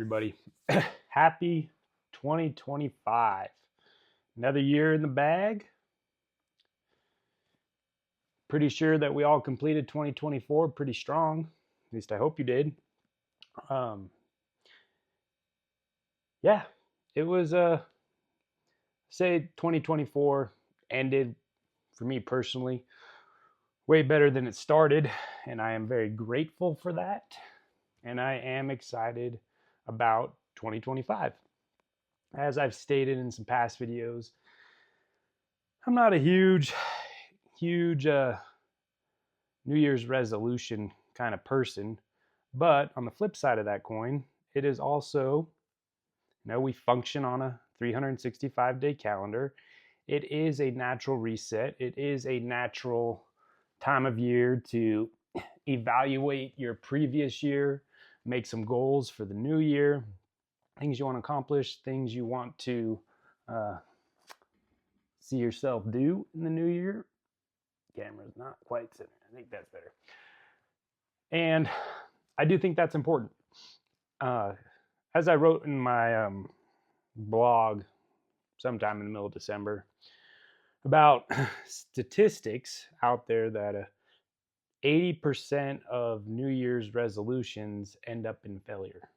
everybody. Happy 2025. Another year in the bag. Pretty sure that we all completed 2024 pretty strong. At least I hope you did. Um, yeah, it was, say 2024 ended for me personally way better than it started. And I am very grateful for that. And I am excited about 2025. As I've stated in some past videos, I'm not a huge New Year's resolution kind of person. But on the flip side of that coin, it is also, we function on a 365-day calendar. It is a natural reset. It is a natural time of year to evaluate your previous year, make some goals for the new year, things you want to accomplish, things you want to see yourself do in the new year. Camera's not quite sitting. I think that's better. And I do think that's important. As I wrote in my blog sometime in the middle of December about statistics out there that 80% of New Year's resolutions end up in failure.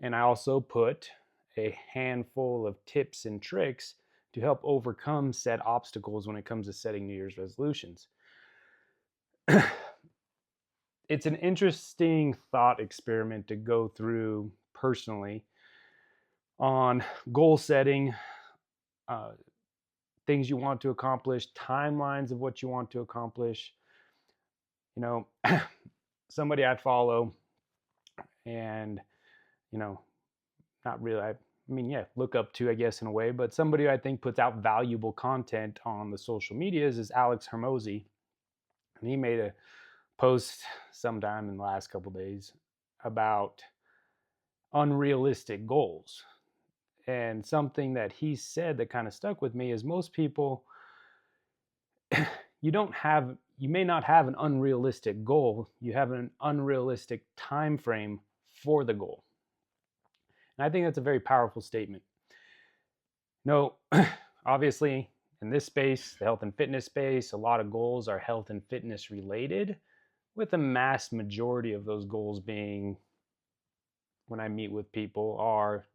And I also put a handful of tips and tricks to help overcome said obstacles when it comes to setting New Year's resolutions. It's an interesting thought experiment to go through personally on goal setting, things you want to accomplish, timelines of what you want to accomplish. Somebody I follow and, not really, look up to, I guess, in a way, but somebody I think puts out valuable content on the social medias is Alex Hermosi. And he made a post sometime in the last couple days about unrealistic goals. And something that he said that kind of stuck with me is most people, you may not have an unrealistic goal, you have an unrealistic time frame for the goal. And I think that's a very powerful statement. Obviously, in this space, the health and fitness space, a lot of goals are health and fitness related, with a mass majority of those goals being, when I meet with people, are,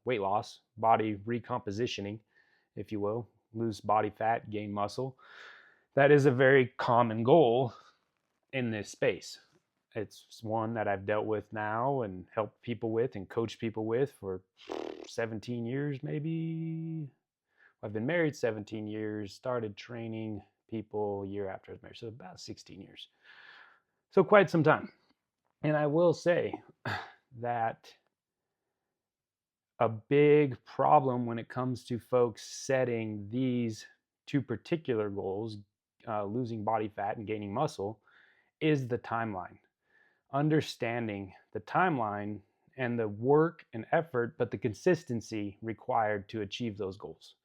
weight loss, body recompositioning, if you will, lose body fat, gain muscle. That is a very common goal in this space. It's one that I've dealt with now and helped people with and coached people with for 17 years, maybe. I've been married 17 years, started training people a year after I was married, so about 16 years. So quite some time. And I will say that a big problem when it comes to folks setting these two particular goals, losing body fat and gaining muscle, is the timeline. Understanding the timeline and the work and effort, but the consistency required to achieve those goals.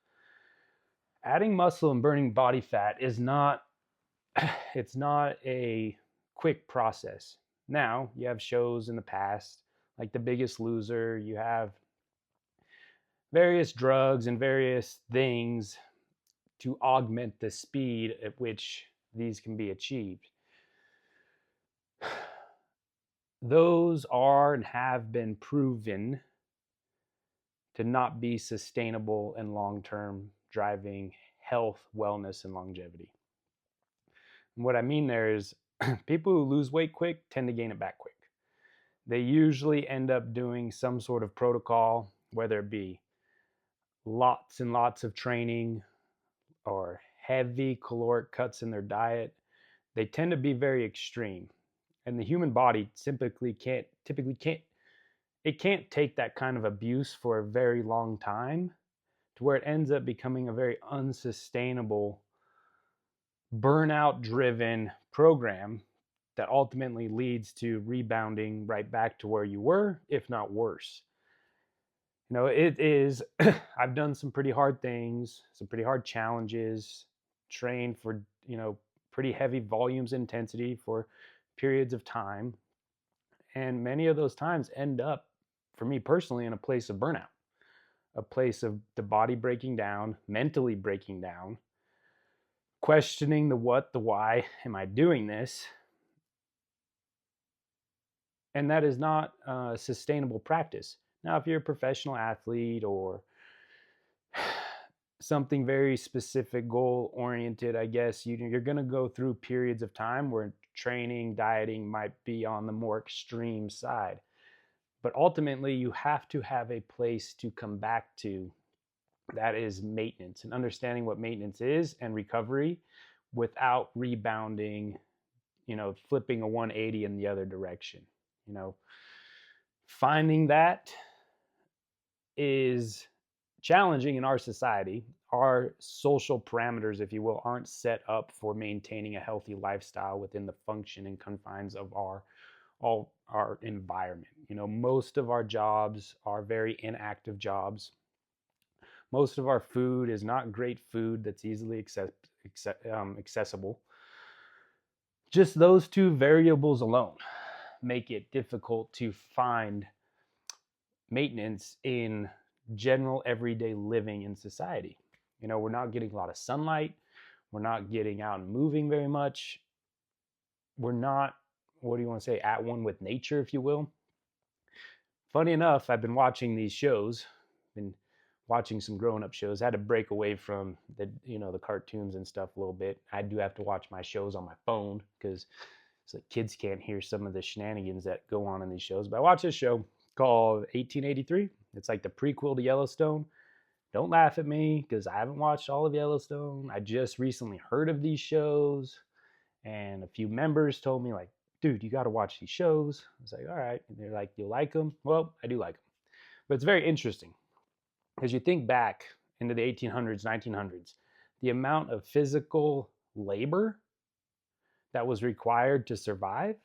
Adding muscle and burning body fat is not a quick process. Now, you have shows in the past, like The Biggest Loser, you have various drugs and various things to augment the speed at which these can be achieved. Those are and have been proven to not be sustainable and long-term, driving health, wellness, and longevity. And what I mean there is people who lose weight quick tend to gain it back quick. They usually end up doing some sort of protocol, whether it be lots and lots of training or heavy caloric cuts in their diet. They tend to be very extreme. And the human body typically can't take that kind of abuse for a very long time to where it ends up becoming a very unsustainable, burnout driven program that ultimately leads to rebounding right back to where you were, if not worse. It is, I've done some pretty hard things, some pretty hard challenges, trained for, pretty heavy volumes intensity for periods of time. And many of those times end up for me personally, in a place of burnout, a place of the body breaking down, mentally breaking down, questioning the what, the why am I doing this? And that is not a sustainable practice. Now, if you're a professional athlete or something very specific, goal oriented, I guess you're going to go through periods of time where training, dieting might be on the more extreme side. But ultimately, you have to have a place to come back to that is maintenance, and understanding what maintenance is and recovery without rebounding, flipping a 180 in the other direction. Finding that is challenging in our society. Our social parameters, if you will, aren't set up for maintaining a healthy lifestyle within the function and confines of our environment. Most of our jobs are very inactive jobs. Most of our food is not great food that's easily accessible. Just those two variables alone make it difficult to find maintenance in general everyday living in society. We're not getting a lot of sunlight. We're not getting out and moving very much. We're not, what do you want to say, at one with nature, if you will. Funny enough, I've been watching these shows, been watching some grown-up shows. I had to break away from the cartoons and stuff a little bit. I do have to watch my shows on my phone because so kids can't hear some of the shenanigans that go on in these shows. But I watched this show called 1883. It's like the prequel to Yellowstone. Don't laugh at me because I haven't watched all of Yellowstone. I just recently heard of these shows, and a few members told me, like, dude, you got to watch these shows. I was like, all right. And they're like, you'll like them? Well, I do like them. But it's very interesting. As you think back into the 1800s, 1900s, the amount of physical labor that was required to survive,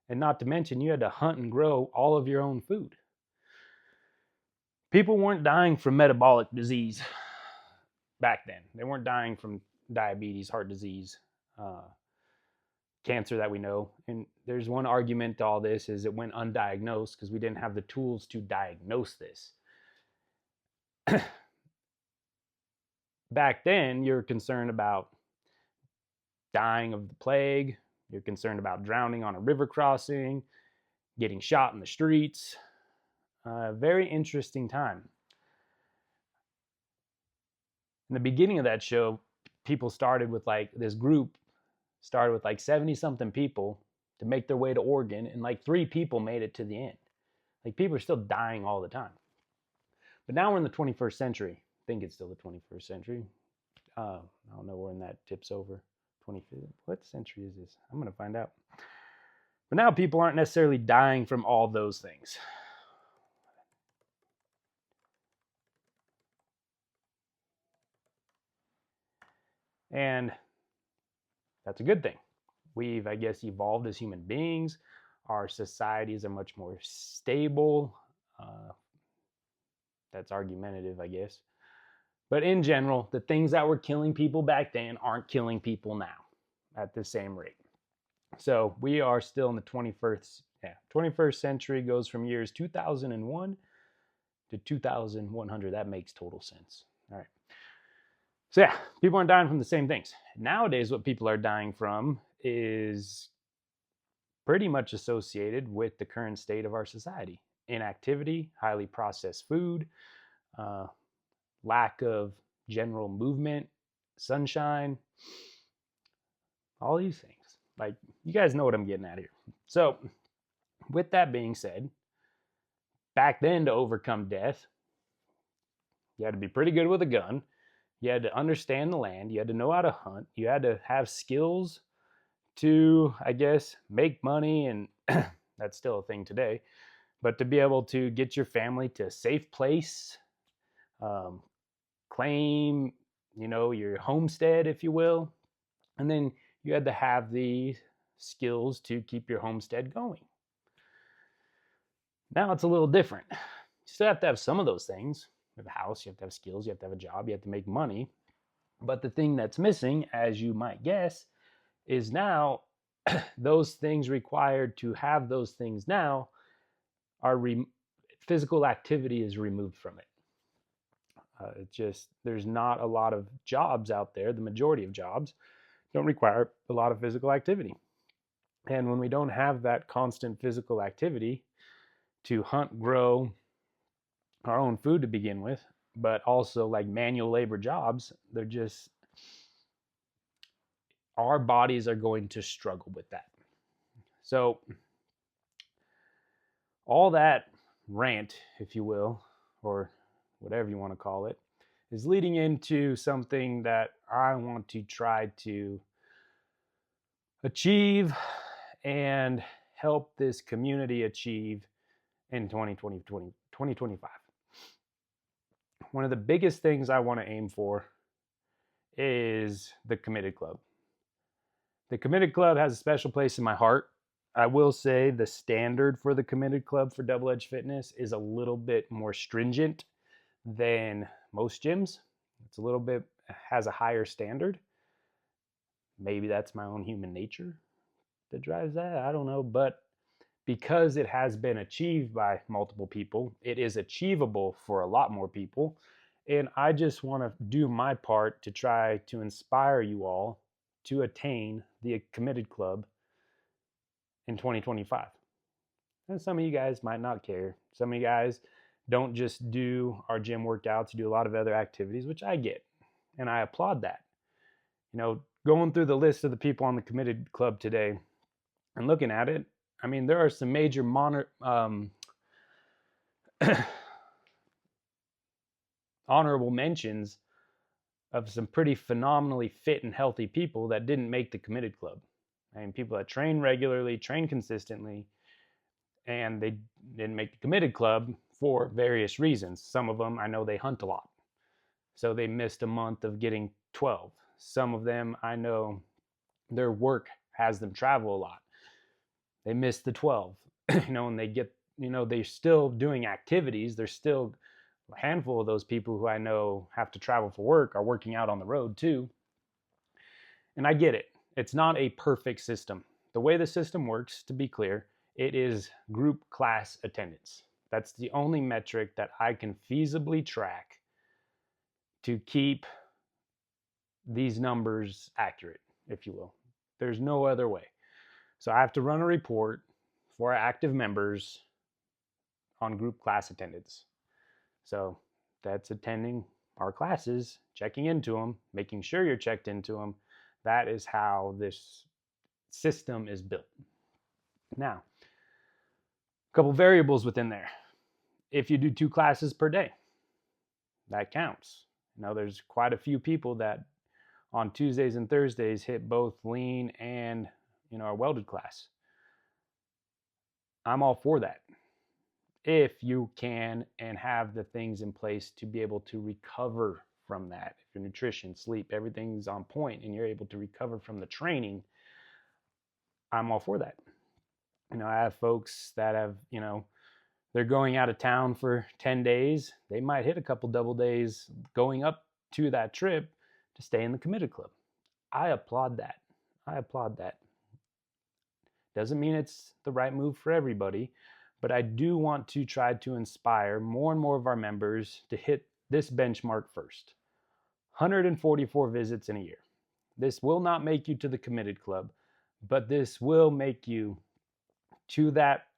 and not to mention you had to hunt and grow all of your own food. People weren't dying from metabolic disease back then. They weren't dying from diabetes, heart disease, cancer that we know. And there's one argument to all this is it went undiagnosed because we didn't have the tools to diagnose this. Back then, you're concerned about dying of the plague. You're concerned about drowning on a river crossing, getting shot in the streets. Very interesting time. In the beginning of that show, people started with this group started with 70 something people to make their way to Oregon, and 3 people made it to the end. People are still dying all the time. But now we're in the 21st century. I think it's still the 21st century. I don't know when that tips over. 25th. What century is this? I'm going to find out. But now people aren't necessarily dying from all those things. And that's a good thing. We've, I guess, evolved as human beings. Our societies are much more stable. That's argumentative, I guess. But in general, the things that were killing people back then aren't killing people now at the same rate. So we are still in the 21st century. Goes from years 2001 to 2100. That makes total sense. All right. So yeah, people aren't dying from the same things. Nowadays, what people are dying from is pretty much associated with the current state of our society. Inactivity, highly processed food, lack of general movement, sunshine, all these things. You guys know what I'm getting at here. So with that being said, back then to overcome death, you had to be pretty good with a gun. You had to understand the land. You had to know how to hunt. You had to have skills to, I guess, make money, and that's still a thing today. But to be able to get your family to a safe place, claim, your homestead, if you will. And then you had to have the skills to keep your homestead going. Now it's a little different. You still have to have some of those things. You have a house, you have to have skills, you have to have a job, you have to make money. But the thing that's missing, as you might guess, is now those things required to have those things now are physical activity is removed from it. There's not a lot of jobs out there. The majority of jobs don't require a lot of physical activity. And when we don't have that constant physical activity to hunt, grow our own food to begin with, but also like manual labor jobs, our bodies are going to struggle with that. So all that rant, if you will, or whatever you want to call it, is leading into something that I want to try to achieve and help this community achieve in 2025. One of the biggest things I want to aim for is the Committed Club. The Committed Club has a special place in my heart. I will say the standard for the Committed Club for Doubleged Fitness is a little bit more stringent than most gyms. It's a little bit, has a higher standard. Maybe that's my own human nature that drives that. I don't know. But because it has been achieved by multiple people, it is achievable for a lot more people. And I just want to do my part to try to inspire you all to attain the Committed Club in 2025. And some of you guys might not care. Some of you guys don't just do our gym workouts, you do a lot of other activities, which I get. And I applaud that. You know, going through the list of the people on the Committed Club today and looking at it, I mean, there are some major honorable mentions of some pretty phenomenally fit and healthy people that didn't make the Committed Club. I mean, people that train regularly, train consistently, and they didn't make the Committed Club for various reasons. Some of them, I know they hunt a lot, so they missed a month of getting 12. Some of them, I know their work has them travel a lot. They missed the 12, and they get, they're still doing activities. There's still a handful of those people who I know have to travel for work are working out on the road too. And I get it. It's not a perfect system. The way the system works, to be clear, it is group class attendance. That's the only metric that I can feasibly track to keep these numbers accurate, if you will. There's no other way. So I have to run a report for our active members on group class attendance. So that's attending our classes, checking into them, making sure you're checked into them. That is how this system is built. Now, a couple variables within there. If you do 2 classes per day, that counts. Now, there's quite a few people that on Tuesdays and Thursdays hit both lean and our welded class. I'm all for that. If you can and have the things in place to be able to recover from that. If your nutrition, sleep, everything's on point and you're able to recover from the training, I'm all for that. I have folks that have, they're going out of town for 10 days. They might hit a couple double days going up to that trip to stay in the Committed Club. I applaud that. Doesn't mean it's the right move for everybody, but I do want to try to inspire more and more of our members to hit this benchmark first. 144 visits in a year. This will not make you to the Committed Club, but this will make you to that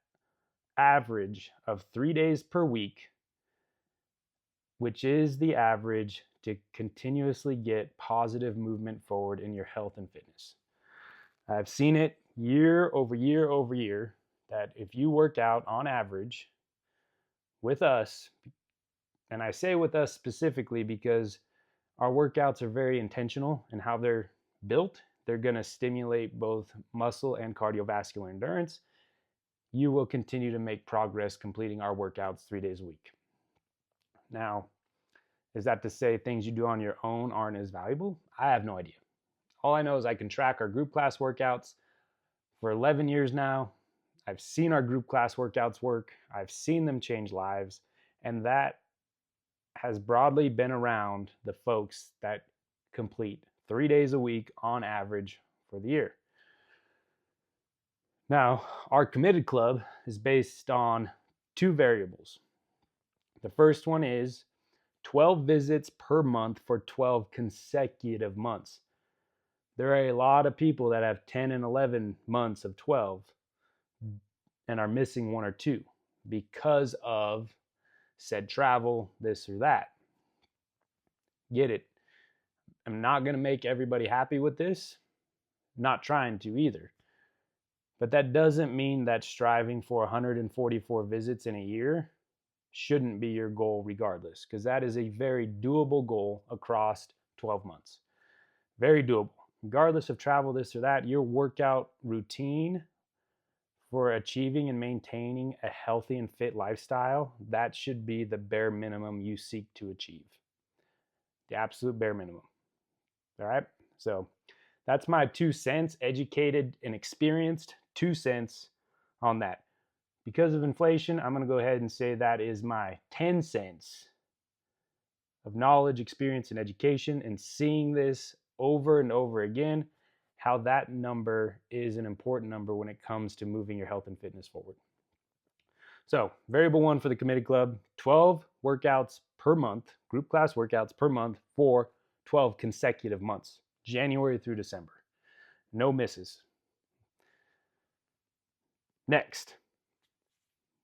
average of 3 days per week, which is the average to continuously get positive movement forward in your health and fitness. I've seen it year over year over year that if you work out on average with us, and I say with us specifically because our workouts are very intentional in how they're built. They're going to stimulate both muscle and cardiovascular endurance. You will continue to make progress completing our workouts 3 days a week. Now, is that to say things you do on your own aren't as valuable? I have no idea. All I know is I can track our group class workouts for 11 years now. I've seen our group class workouts work. I've seen them change lives. And that has broadly been around the folks that complete 3 days a week on average for the year. Now, our Committed Club is based on 2 variables. The first one is 12 visits per month for 12 consecutive months. There are a lot of people that have 10 and 11 months of 12 and are missing one or two because of said travel, this or that. Get it? I'm not going to make everybody happy with this. Not trying to either. But that doesn't mean that striving for 144 visits in a year shouldn't be your goal regardless, because that is a very doable goal across 12 months. Very doable. Regardless of travel, this or that, your workout routine for achieving and maintaining a healthy and fit lifestyle, that should be the bare minimum you seek to achieve. The absolute bare minimum. All right? So that's my 2 cents, educated and experienced 2 cents on that. Because of inflation, I'm going to go ahead and say that is my 10 cents of knowledge, experience, and education, and seeing this over and over again, how that number is an important number when it comes to moving your health and fitness forward. So, variable 1 for the committed club, 12 workouts per month, group class workouts per month for 12 consecutive months, January through December. No misses. Next,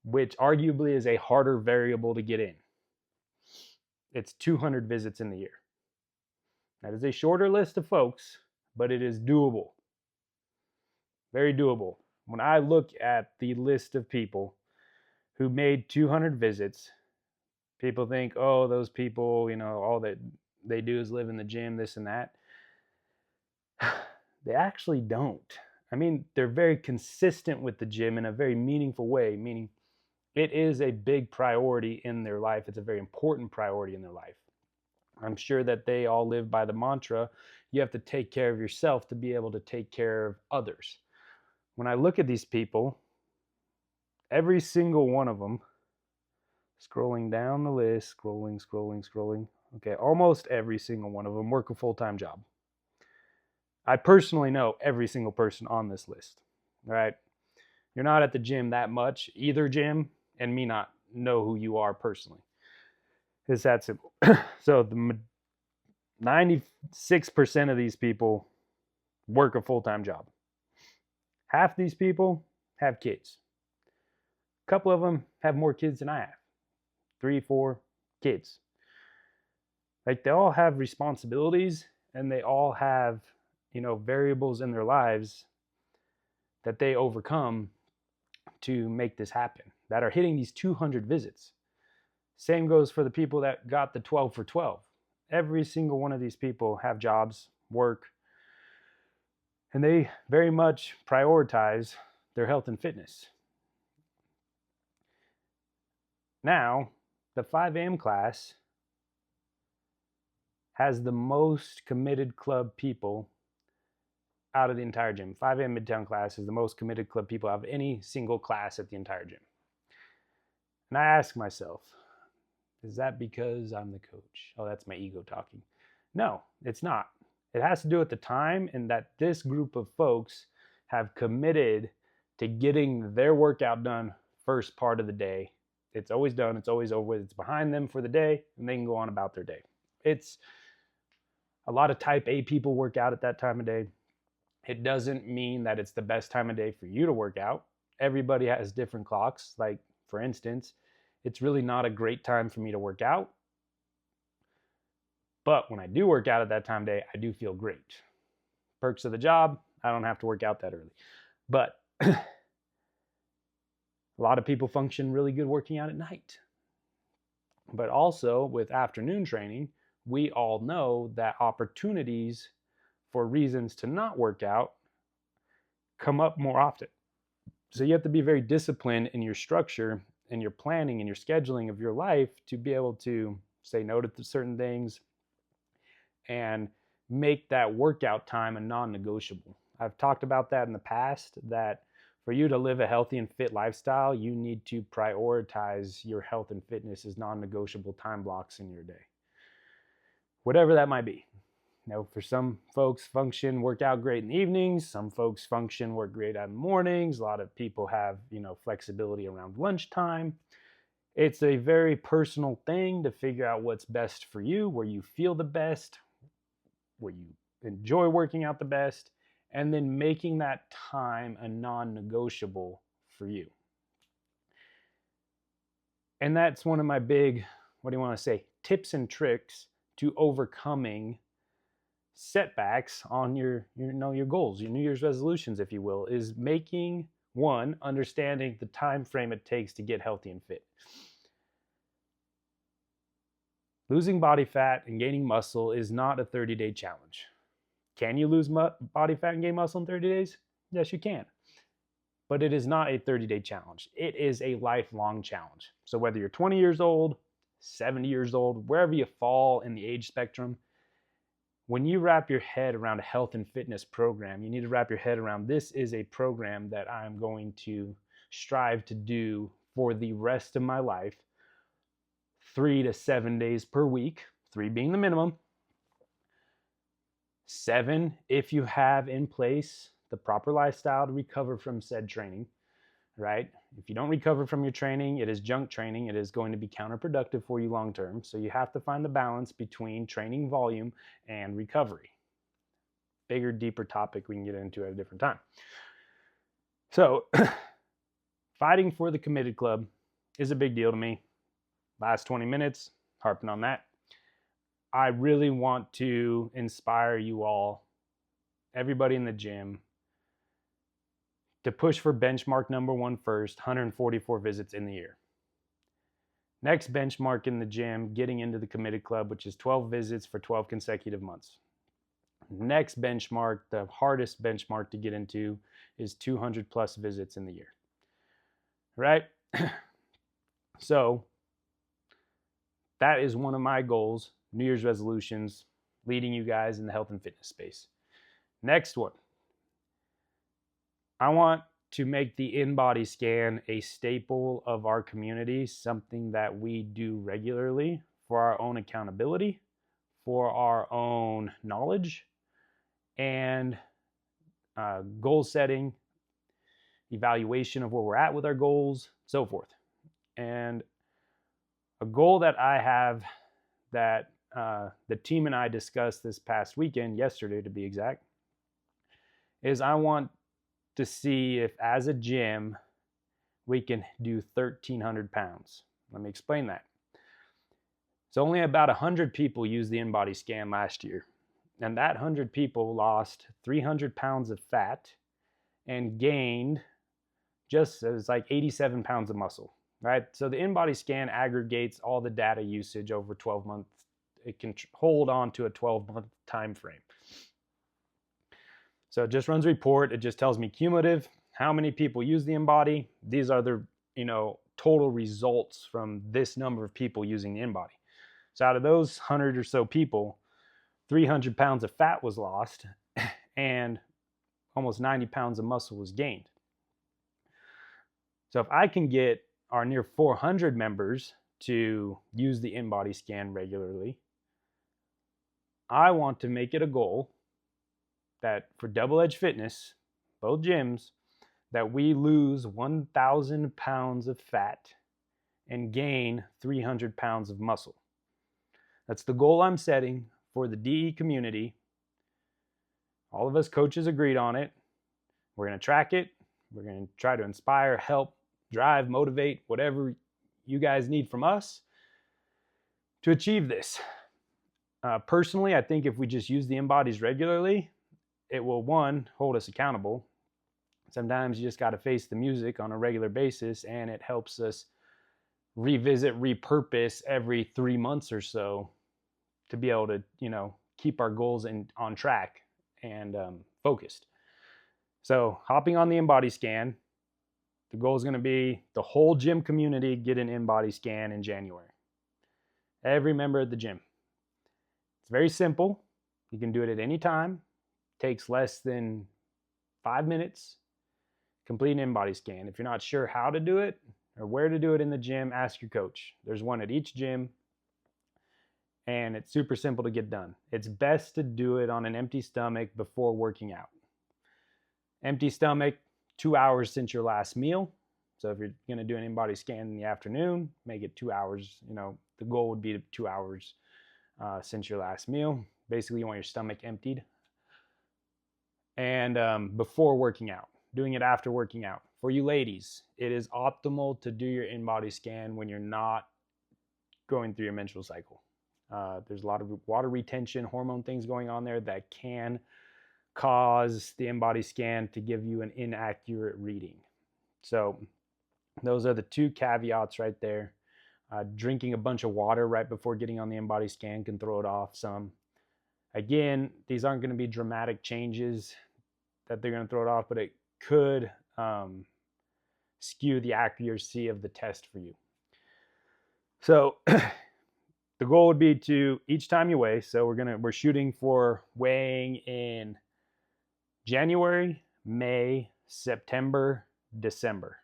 which arguably is a harder variable to get in. It's 200 visits in the year. That is a shorter list of folks, but it is doable. Very doable. When I look at the list of people who made 200 visits, people think, oh, those people, all that they do is live in the gym, this and that. They actually don't. I mean, they're very consistent with the gym in a very meaningful way, meaning it is a big priority in their life. It's a very important priority in their life. I'm sure that they all live by the mantra, you have to take care of yourself to be able to take care of others. When I look at these people, every single one of them, scrolling down the list, scrolling. Okay, almost every single one of them work a full-time job. I personally know every single person on this list, right? You're not at the gym that much, either gym, and me not know who you are personally. It's that simple. So the 96% of these people work a full-time job. Half these people have kids. A couple of them have more kids than I have. 3, 4 kids. Like, they all have responsibilities, and they all have, variables in their lives that they overcome to make this happen, that are hitting these 200 visits. Same goes for the people that got the 12 for 12. Every single one of these people have jobs, work, and they very much prioritize their health and fitness. Now, the 5 a.m. class has the most committed club people out of the entire gym. 5 a.m. Midtown class is the most committed club people out of any single class at the entire gym. And I ask myself, is that because I'm the coach? Oh, that's my ego talking. No, it's not. It has to do with the time and that this group of folks have committed to getting their workout done first part of the day. It's always done. It's always over with. It's behind them for the day, and they can go on about their day. It's a lot of type A people work out at that time of day. It doesn't mean that it's the best time of day for you to work out. Everybody has different clocks. Like, for instance, it's really not a great time for me to work out. But when I do work out at that time of day, I do feel great. Perks of the job, I don't have to work out that early. But a lot of people function really good working out at night. But also with afternoon training, we all know that opportunities for reasons to not work out come up more often. So you have to be very disciplined in your structure and your planning and your scheduling of your life to be able to say no to certain things and make that workout time a non-negotiable. I've talked about that in the past, that for you to live a healthy and fit lifestyle, you need to prioritize your health and fitness as non-negotiable time blocks in your day. Whatever that might be. Now, for some folks, work out great in the evenings. Some folks work great out in the mornings. A lot of people have, flexibility around lunchtime. It's a very personal thing to figure out what's best for you, where you feel the best, where you enjoy working out the best, and then making that time a non-negotiable for you. And that's one of my big, what do you want to say, tips and tricks to overcoming setbacks on your goals, your New Year's resolutions, if you will, is making one, understanding the time frame it takes to get healthy and fit. Losing body fat and gaining muscle is not a 30-day challenge. Can you lose body fat and gain muscle in 30 days? Yes, you can. But it is not a 30-day challenge. It is a lifelong challenge. So whether you're 20 years old, 70 years old, wherever you fall in the age spectrum, when you wrap your head around a health and fitness program, you need to wrap your head around, this is a program that I'm going to strive to do for the rest of my life, 3 to 7 days per week, 3 being the minimum. 7, if you have in place the proper lifestyle to recover from said training, right? If you don't recover from your training, it is junk training. It is going to be counterproductive for you long term. So you have to find the balance between training volume and recovery. Bigger, deeper topic we can get into at a different time. So fighting for the committed club is a big deal to me. Last 20 minutes, harping on that. I really want to inspire you all, everybody in the gym, to push for benchmark number 1 first, 144 visits in the year. Next benchmark in the gym, getting into the committed club, which is 12 visits for 12 consecutive months. Next benchmark, the hardest benchmark to get into, is 200 plus visits in the year. Right? So that is one of my goals, New Year's resolutions, leading you guys in the health and fitness space. Next one. I want to make the InBody scan a staple of our community, something that we do regularly for our own accountability, for our own knowledge, and goal setting, evaluation of where we're at with our goals, so forth. And a goal that I have that the team and I discussed this past weekend, yesterday to be exact, is I want to see if as a gym we can do 1,300 pounds. Let me explain that. So only about 100 people used the InBody scan last year. And that 100 people lost 300 pounds of fat and gained just as like 87 pounds of muscle, right? So the InBody scan aggregates all the data usage over 12 months. It can hold on to a 12-month time frame. So it just runs a report. It just tells me cumulative, how many people use the InBody. These are the total results from this number of people using the InBody. So out of those 100 or so people, 300 pounds of fat was lost and almost 90 pounds of muscle was gained. So if I can get our near 400 members to use the InBody scan regularly, I want to make it a goal that for Doubleged Fitness, both gyms, that we lose 1,000 pounds of fat and gain 300 pounds of muscle. That's the goal I'm setting for the DE community. All of us coaches agreed on it. We're going to track it. We're going to try to inspire, help, drive, motivate, whatever you guys need from us to achieve this. Personally, I think if we just use the InBodies regularly, it will, one, hold us accountable. Sometimes you just got to face the music on a regular basis, and it helps us revisit, repurpose every 3 months or so to be able to, keep our goals on track and focused. So hopping on the InBody scan, the goal is going to be the whole gym community get an InBody scan in January. Every member of the gym. It's very simple. You can do it at any time. Takes less than 5 minutes. Complete an InBody scan. If you're not sure how to do it or where to do it in the gym, ask your coach. There's one at each gym, and it's super simple to get done. It's best to do it on an empty stomach before working out. Empty stomach, 2 hours since your last meal. So if you're going to do an in-body scan in the afternoon, make it 2 hours. The goal would be 2 hours since your last meal. Basically, you want your stomach emptied. And before working out, doing it after working out. For you ladies, it is optimal to do your in-body scan when you're not going through your menstrual cycle. There's a lot of water retention, hormone things going on there that can cause the in-body scan to give you an inaccurate reading. So those are the two caveats right there. Drinking a bunch of water right before getting on the in-body scan can throw it off some. Again, these aren't going to be dramatic changes that they're going to throw it off, but it could skew the accuracy of the test for you. So the goal would be to, each time you weigh, so we're shooting for weighing in January, May, September, December.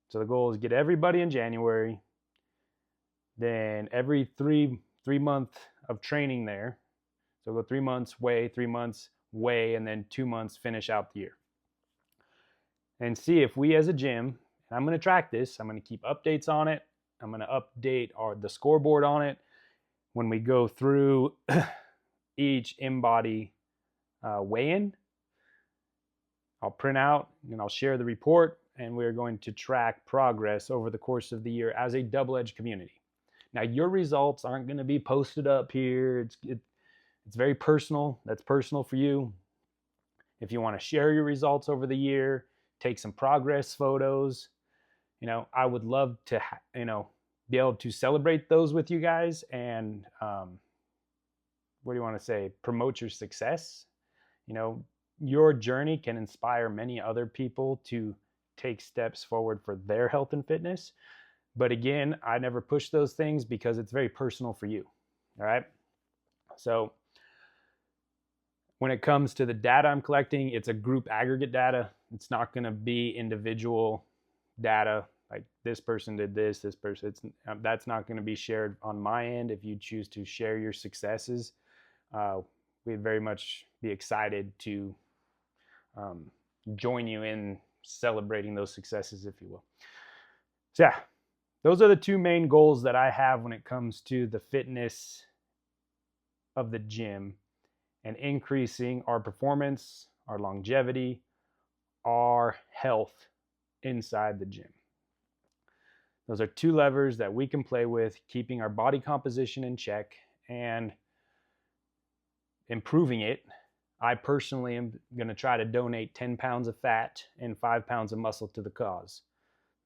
So the goal is get everybody in January, then every three month of training there. So go 3 months weigh, 3 months weigh, and then 2 months finish out the year. And see if we as a gym, and I'm going to track this, I'm going to keep updates on it. I'm going to update the scoreboard on it when we go through each in-body weigh-in. I'll print out and I'll share the report, and we're going to track progress over the course of the year as a double-edged community. Now, your results aren't going to be posted up here. It's very personal. That's personal for you. If you want to share your results over the year, take some progress photos, I would love to, be able to celebrate those with you guys and, what do you want to say? Promote your success. Your journey can inspire many other people to take steps forward for their health and fitness. But again, I never push those things because it's very personal for you. All right. So when it comes to the data I'm collecting, it's a group aggregate data. It's not going to be individual data like this person did this person. That's not going to be shared on my end. If you choose to share your successes, we'd very much be excited to join you in celebrating those successes, if you will. So yeah, those are the two main goals that I have when it comes to the fitness of the gym and increasing our performance, our longevity, our health inside the gym. Those are two levers that we can play with, keeping our body composition in check and improving it. I personally am going to try to donate 10 pounds of fat and 5 pounds of muscle to the cause.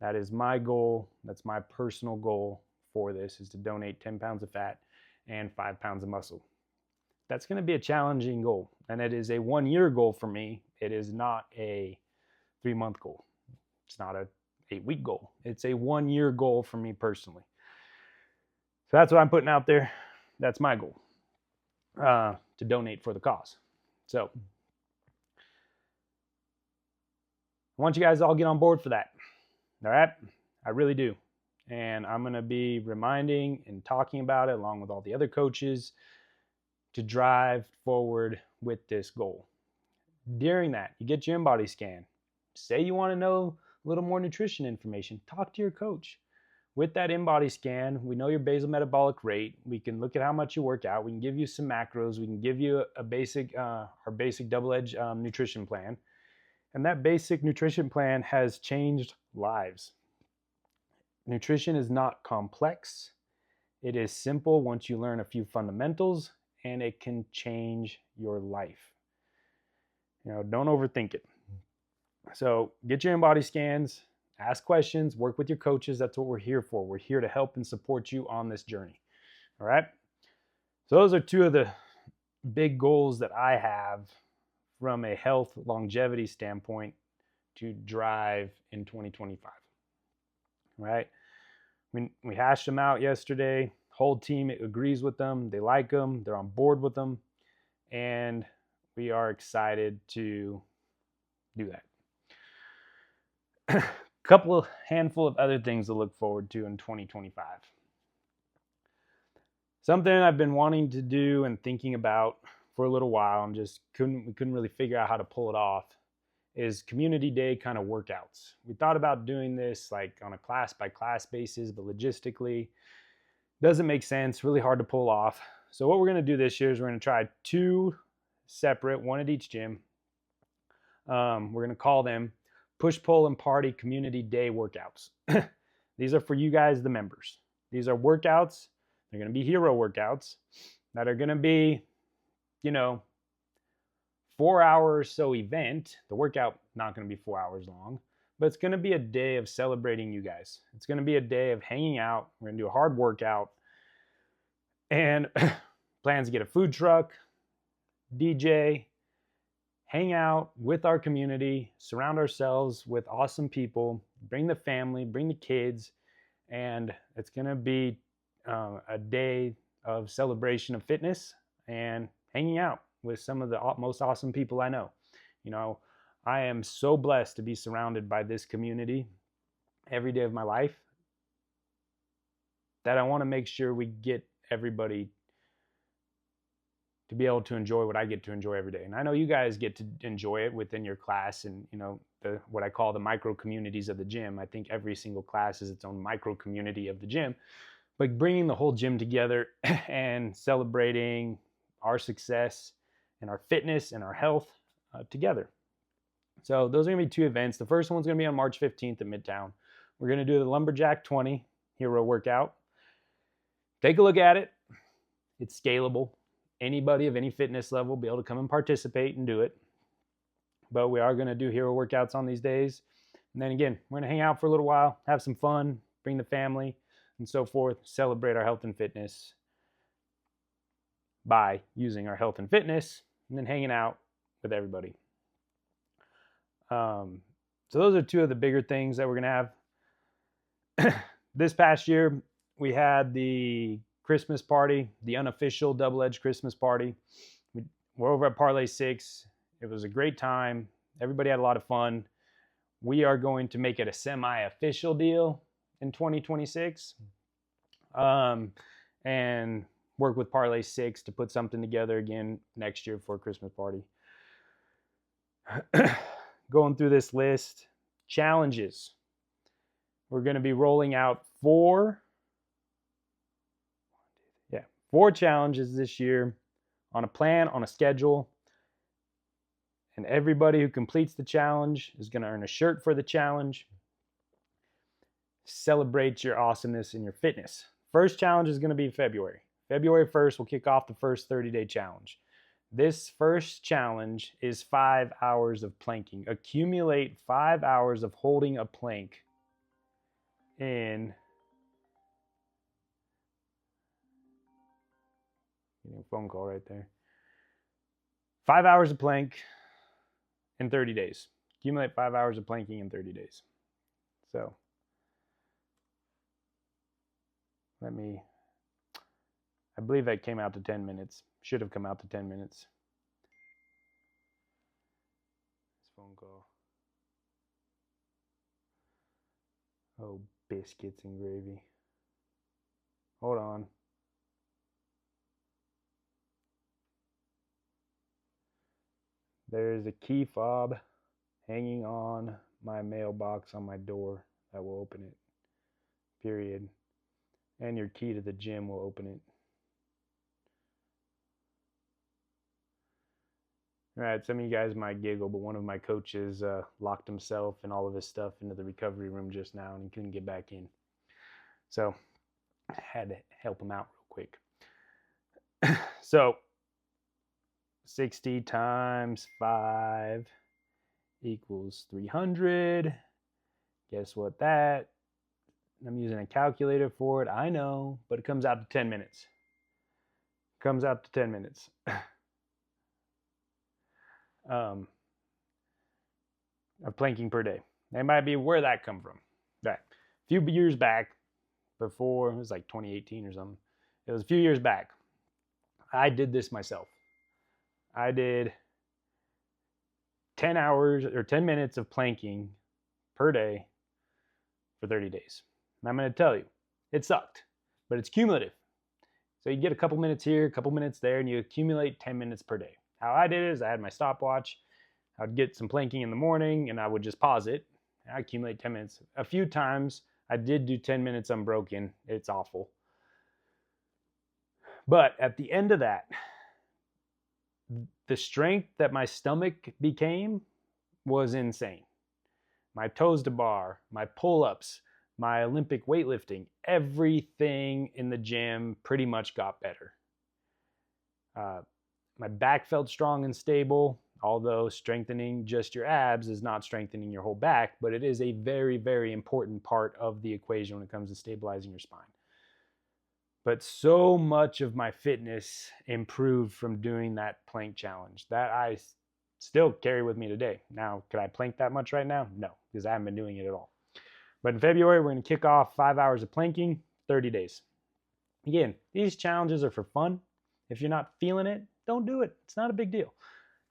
That is my goal. That's my personal goal for this, is to donate 10 pounds of fat and 5 pounds of muscle. That's going to be a challenging goal, and it is a 1-year goal for me. It is not a 3-month goal. It's not a 8-week goal. It's a 1-year goal for me personally. So that's what I'm putting out there. That's my goal, to donate for the cause. So I want you guys to all get on board for that. All right? I really do. And I'm going to be reminding and talking about it along with all the other coaches to drive forward with this goal. During that, you get your in-body scan. Say you want to know a little more nutrition information. Talk to your coach. With that in-body scan, we know your basal metabolic rate. We can look at how much you work out. We can give you some macros. We can give you our basic double-edged nutrition plan. And that basic nutrition plan has changed lives. Nutrition is not complex. It is simple once you learn a few fundamentals, and it can change your life. Don't overthink it. So get your in-body scans, ask questions, work with your coaches. That's what we're here for. We're here to help and support you on this journey. All right? So those are two of the big goals that I have from a health longevity standpoint to drive in 2025. All right? We hashed them out yesterday. Whole team agrees with them. They like them. They're on board with them. And we are excited to do that. Handful of other things to look forward to in 2025. Something I've been wanting to do and thinking about for a little while and just we couldn't really figure out how to pull it off is community day kind of workouts. We thought about doing this like on a class by class basis, but logistically doesn't make sense, really hard to pull off. So what we're going to do this year is we're going to try 2 separate, one at each gym. We're going to call them push, pull, and party community day workouts. These are for you guys, the members. These are workouts. They're going to be hero workouts that are going to be, 4 hours or so event. The workout not going to be 4 hours long, but it's going to be a day of celebrating you guys. It's going to be a day of hanging out. We're going to do a hard workout and plans to get a food truck, DJ, hang out with our community, surround ourselves with awesome people, bring the family, bring the kids, and it's going to be a day of celebration of fitness and hanging out with some of the most awesome people I know. I am so blessed to be surrounded by this community every day of my life that I want to make sure we get everybody to be able to enjoy what I get to enjoy every day. And I know you guys get to enjoy it within your class and, what I call the micro communities of the gym. I think every single class is its own micro community of the gym. But bringing the whole gym together and celebrating our success and our fitness and our health together. So those are going to be 2 events. The first one's going to be on March 15th at Midtown. We're going to do the Lumberjack 20 hero workout. Take a look at it. It's scalable. Anybody of any fitness level will be able to come and participate and do it. But we are going to do hero workouts on these days. And then again, we're going to hang out for a little while, have some fun, bring the family and so forth, celebrate our health and fitness by using our health and fitness and then hanging out with everybody. So those are 2 of the bigger things that we're going to have. This past year, we had the Christmas party, the unofficial Double-Edged Christmas party. We're over at Parlay 6. It was a great time. Everybody had a lot of fun. We are going to make it a semi-official deal in 2026 and work with Parlay 6 to put something together again next year for a Christmas party. Going through this list, challenges. We're going to be rolling out 4 challenges this year on a plan, on a schedule. And everybody who completes the challenge is going to earn a shirt for the challenge. Celebrate your awesomeness and your fitness. First challenge is going to be February. February 1st, we'll kick off the first 30-day challenge. This first challenge is 5 hours of planking. Accumulate 5 hours of holding a plank in a phone call right there. 5 hours of plank in 30 days. Accumulate 5 hours of planking in 30 days. So I believe that came out to 10 minutes. Should have come out to 10 minutes. This phone call. Oh, biscuits and gravy. Hold on. There is a key fob hanging on my mailbox on my door that will open it. Period. And your key to the gym will open it. All right, some of you guys might giggle, but one of my coaches locked himself and all of his stuff into the recovery room just now, and he couldn't get back in. So I had to help him out real quick. So 60 times 5 equals 300. Guess what that? I'm using a calculator for it, I know, but it comes out to 10 minutes. Comes out to 10 minutes. Of planking per day. That might be where that come from. Right. A few years back, before, it was like 2018 or something. It was a few years back. I did this myself. I did 10 hours or 10 minutes of planking per day for 30 days. And I'm going to tell you, it sucked, but it's cumulative. So you get a couple minutes here, a couple minutes there, and you accumulate 10 minutes per day. How I did it is I had my stopwatch. I'd get some planking in the morning and I would just pause it. I accumulate 10 minutes. A few times I did do 10 minutes unbroken. It's awful. But at the end of that, the strength that my stomach became was insane. My toes to bar, my pull-ups, my Olympic weightlifting, everything in the gym pretty much got better. My back felt strong and stable, although strengthening just your abs is not strengthening your whole back, but it is a very, very important part of the equation when it comes to stabilizing your spine. But so much of my fitness improved from doing that plank challenge that I still carry with me today. Now, could I plank that much right now? No, because I haven't been doing it at all. But in February, we're going to kick off 5 hours of planking, 30 days. Again, these challenges are for fun. If you're not feeling it, don't do it. It's not a big deal.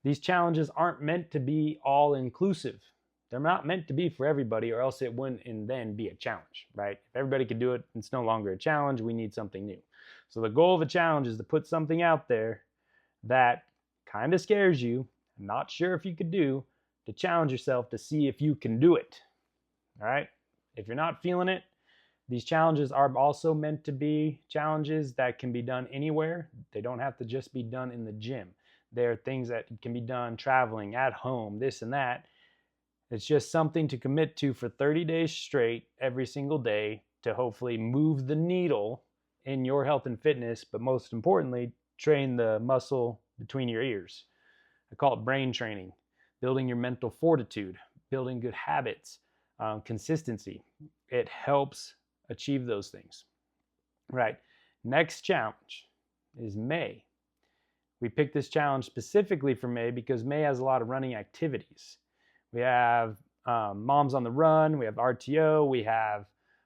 These challenges aren't meant to be all inclusive. They're not meant to be for everybody, or else it wouldn't and then be a challenge, right? If everybody could do it, it's no longer a challenge. We need something new. So the goal of a challenge is to put something out there that kind of scares you, not sure if you could do, to challenge yourself to see if you can do it. All right? If you're not feeling it, these challenges are also meant to be challenges that can be done anywhere. They don't have to just be done in the gym. There are things that can be done traveling, at home, this and that. It's just something to commit to for 30 days straight every single day to hopefully move the needle in your health and fitness, but most importantly, train the muscle between your ears. I call it brain training, building your mental fortitude, building good habits, consistency. It helps achieve those things. Right. Next challenge is May. We picked this challenge specifically for May because May has a lot of running activities. We have Moms on the Run, we have RTO, we have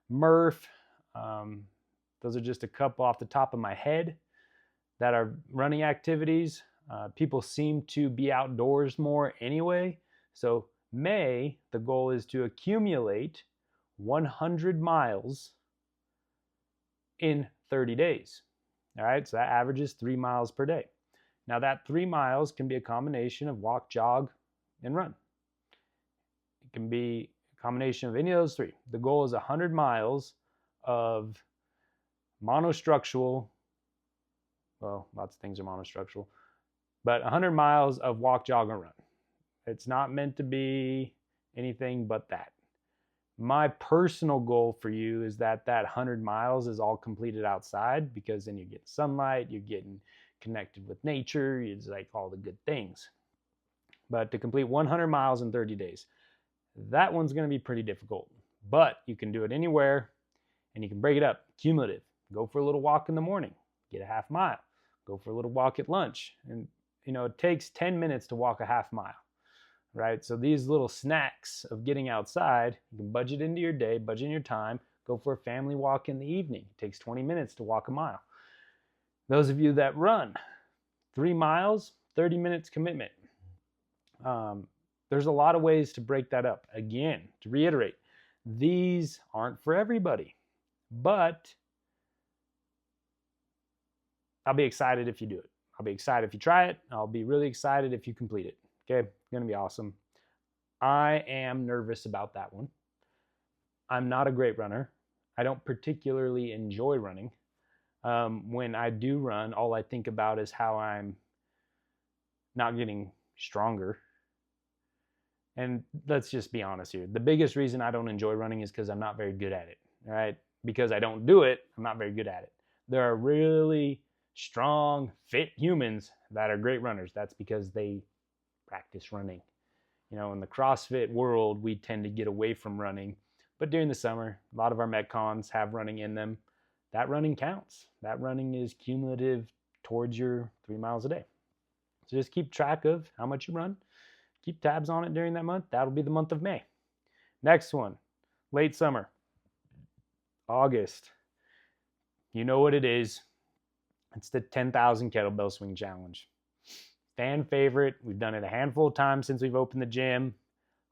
Murph. Those are just a couple off the top of my head that are running activities. People seem to be outdoors more anyway. So May, the goal is to accumulate 100 miles in 30 days. All right, so that averages 3 miles per day. Now that 3 miles can be a combination of walk, jog, and run. It can be a combination of any of those three. The goal is 100 miles of monostructural, well, lots of things are monostructural, but 100 miles of walk, jog, and run. It's not meant to be anything but that. My personal goal for you is that 100 miles is all completed outside, because then you get sunlight, you're getting connected with nature, it's like all the good things. But to complete 100 miles in 30 days, that one's going to be pretty difficult. But you can do it anywhere, and you can break it up. Cumulative. Go for a little walk in the morning, get a half mile. Go for a little walk at lunch. And, it takes 10 minutes to walk a half mile. Right? So these little snacks of getting outside, you can budget into your day, budget in your time, go for a family walk in the evening. It takes 20 minutes to walk a mile. Those of you that run, 3 miles, 30 minutes commitment. There's a lot of ways to break that up. Again, to reiterate, these aren't for everybody, but I'll be excited if you do it. I'll be excited if you try it. I'll be really excited if you complete it. Okay, going to be awesome. I am nervous about that one. I'm not a great runner. I don't particularly enjoy running. When I do run, all I think about is how I'm not getting stronger. And let's just be honest here. The biggest reason I don't enjoy running is because I'm not very good at it. All right? Because I don't do it, I'm not very good at it. There are really strong, fit humans that are great runners. That's because they practice running. In the CrossFit world, we tend to get away from running. But during the summer, a lot of our Metcons have running in them. That running counts. That running is cumulative towards your 3 miles a day. So just keep track of how much you run. Keep tabs on it during that month. That'll be the month of May. Next one, late summer, August. You know what it is. It's the 10,000 kettlebell swing challenge. Fan favorite. We've done it a handful of times since we've opened the gym.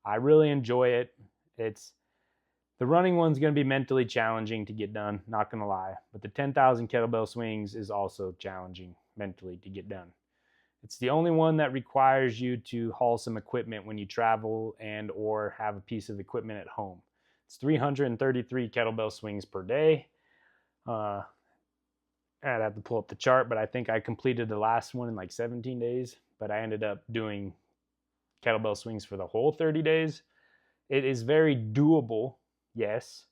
I really enjoy it. The running one's going to be mentally challenging to get done, not going to lie. But the 10,000 kettlebell swings is also challenging mentally to get done. It's the only one that requires you to haul some equipment when you travel and or have a piece of equipment at home. It's 333 kettlebell swings per day. I'd have to pull up the chart, but I think I completed the last one in like 17 days, but I ended up doing kettlebell swings for the whole 30 days. It is very doable, yes,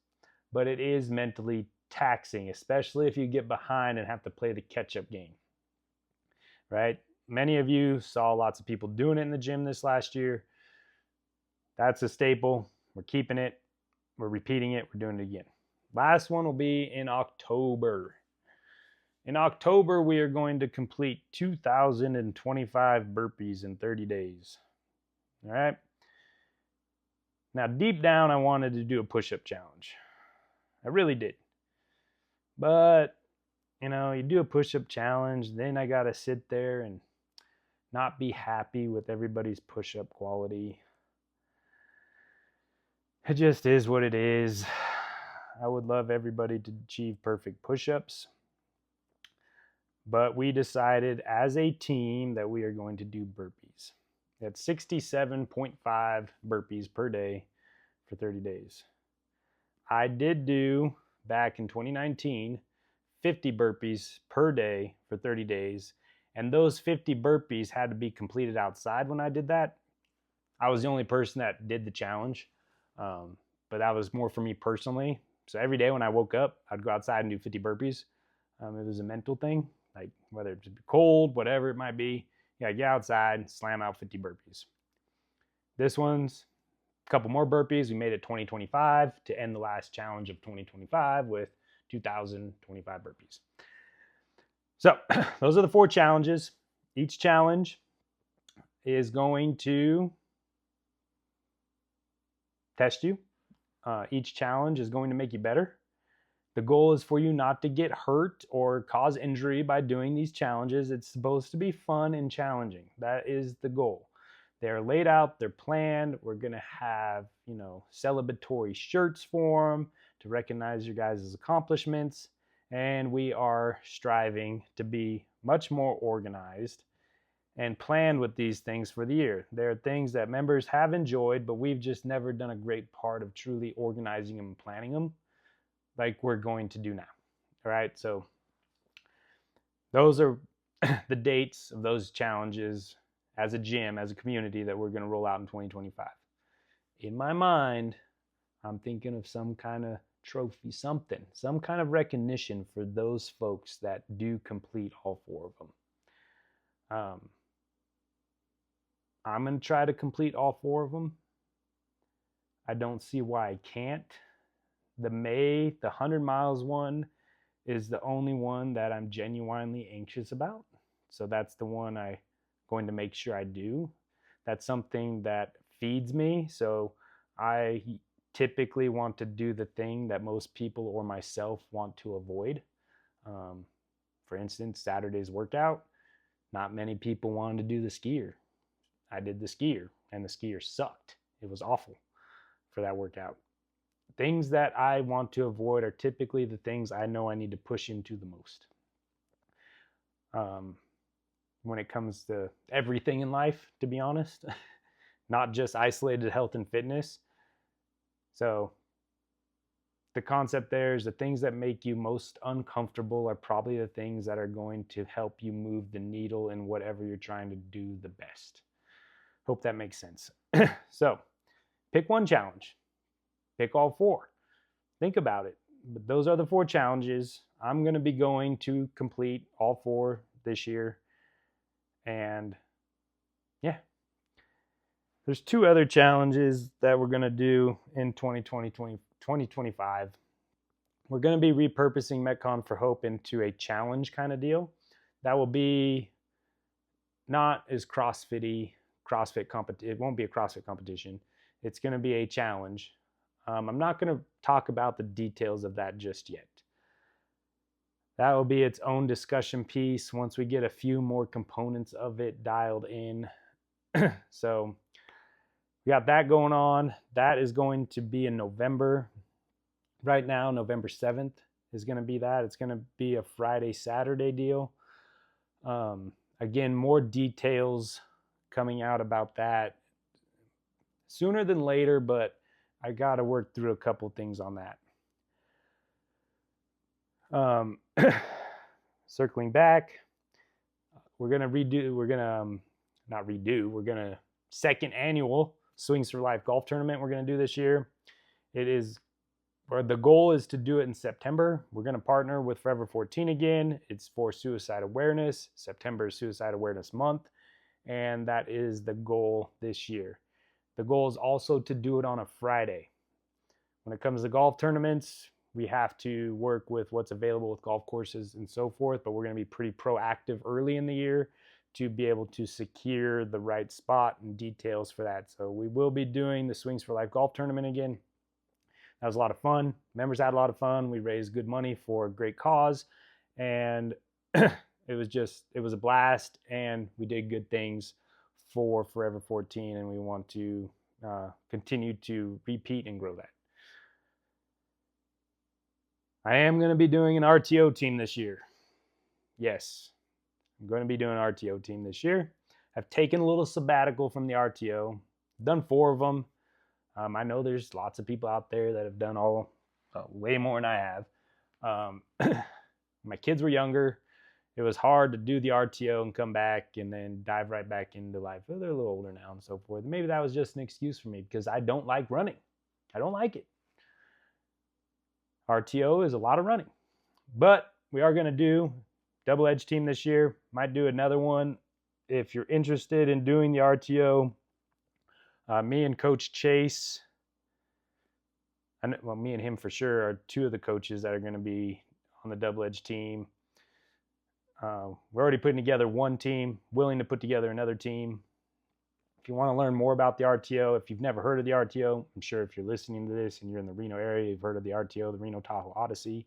but it is mentally taxing, especially if you get behind and have to play the catch-up game, right? Many of you saw lots of people doing it in the gym this last year. That's a staple. We're keeping it. We're repeating it. We're doing it again. Last one will be in October. In October, we are going to complete 2,025 burpees in 30 days. All right. Now, deep down, I wanted to do a push-up challenge. I really did. But, you do a push-up challenge, then I got to sit there and not be happy with everybody's push-up quality. It just is what it is. I would love everybody to achieve perfect push-ups. But we decided as a team that we are going to do burpees. That's 67.5 burpees per day for 30 days. I did do, back in 2019, 50 burpees per day for 30 days. And those 50 burpees had to be completed outside when I did that. I was the only person that did the challenge, but that was more for me personally. So every day when I woke up, I'd go outside and do 50 burpees. It was a mental thing, like whether it's cold, whatever it might be. Yeah, get outside, slam out 50 burpees. This one's a couple more burpees. We made it 2025 to end the last challenge of 2025 with 2,025 burpees. So those are the 4 challenges. Each challenge is going to test you. Each challenge is going to make you better. The goal is for you not to get hurt or cause injury by doing these challenges. It's supposed to be fun and challenging. That is the goal. They're laid out, they're planned. We're going to have, celebratory shirts for them to recognize your guys' accomplishments. And we are striving to be much more organized and planned with these things for the year. There are things that members have enjoyed, but we've just never done a great part of truly organizing them and planning them like we're going to do now. All right, so those are the dates of those challenges as a gym, as a community that we're going to roll out in 2025. In my mind, I'm thinking of some kind of trophy, some kind of recognition for those folks that do complete all 4 of them. I'm going to try to complete all 4 of them. I don't see why I can't. The 100 miles one is the only one that I'm genuinely anxious about. So that's the one I'm going to make sure I do. That's something that feeds me. So I typically want to do the thing that most people or myself want to avoid. For instance, Saturday's workout. Not many people wanted to do the skier. I did the skier, and the skier sucked. It was awful for that workout. Things that I want to avoid are typically the things I know I need to push into the most. When it comes to everything in life, to be honest, not just isolated health and fitness. So the concept there is the things that make you most uncomfortable are probably the things that are going to help you move the needle in whatever you're trying to do the best. Hope that makes sense. So pick one challenge. Pick all 4. Think about it. But those are the 4 challenges. I'm going to be going to complete all 4 this year. And yeah, there's 2 other challenges that we're going to do in 2025. We're going to be repurposing Metcon for Hope into a challenge kind of deal. That will be not as CrossFit competition. It won't be a CrossFit competition. It's going to be a challenge. I'm not going to talk about the details of that just yet. That will be its own discussion piece once we get a few more components of it dialed in. So we got that going on. That is going to be in November. Right now, November 7th is going to be that. It's going to be a Friday, Saturday deal. Again, more details coming out about that sooner than later, but I got to work through a couple things on that. Circling back, we're going to second annual Swings for Life golf tournament we're going to do this year. The goal is to do it in September. We're going to partner with Forever 14 again. It's for suicide awareness. September is Suicide Awareness Month, and that is the goal this year. The goal is also to do it on a Friday. When it comes to golf tournaments, we have to work with what's available with golf courses and so forth, but we're going to be pretty proactive early in the year to be able to secure the right spot and details for that. So we will be doing the Swings for Life golf tournament again. That was a lot of fun. Members had a lot of fun. We raised good money for a great cause, and it was a blast, and we did good things for Forever 14, and we want to continue to repeat and grow that. I am going to be doing an RTO team this year. Yes, I'm going to be doing an RTO team this year. I've taken a little sabbatical from the RTO. Done 4 of them. I know there's lots of people out there that have done way more than I have. My kids were younger. It was hard to do the RTO and come back and then dive right back into life. Well, they're a little older now and so forth. Maybe that was just an excuse for me because I don't like running. I don't like it. RTO is a lot of running. But we are going to do double-edged team this year. Might do another one. If you're interested in doing the RTO, me and Coach Chase, me and him for sure are 2 of the coaches that are going to be on the double-edged team. We're already putting together one team, willing to put together another team. If you want to learn more about the RTO, if you've never heard of the RTO, I'm sure if you're listening to this and you're in the Reno area, you've heard of the RTO, the Reno Tahoe Odyssey.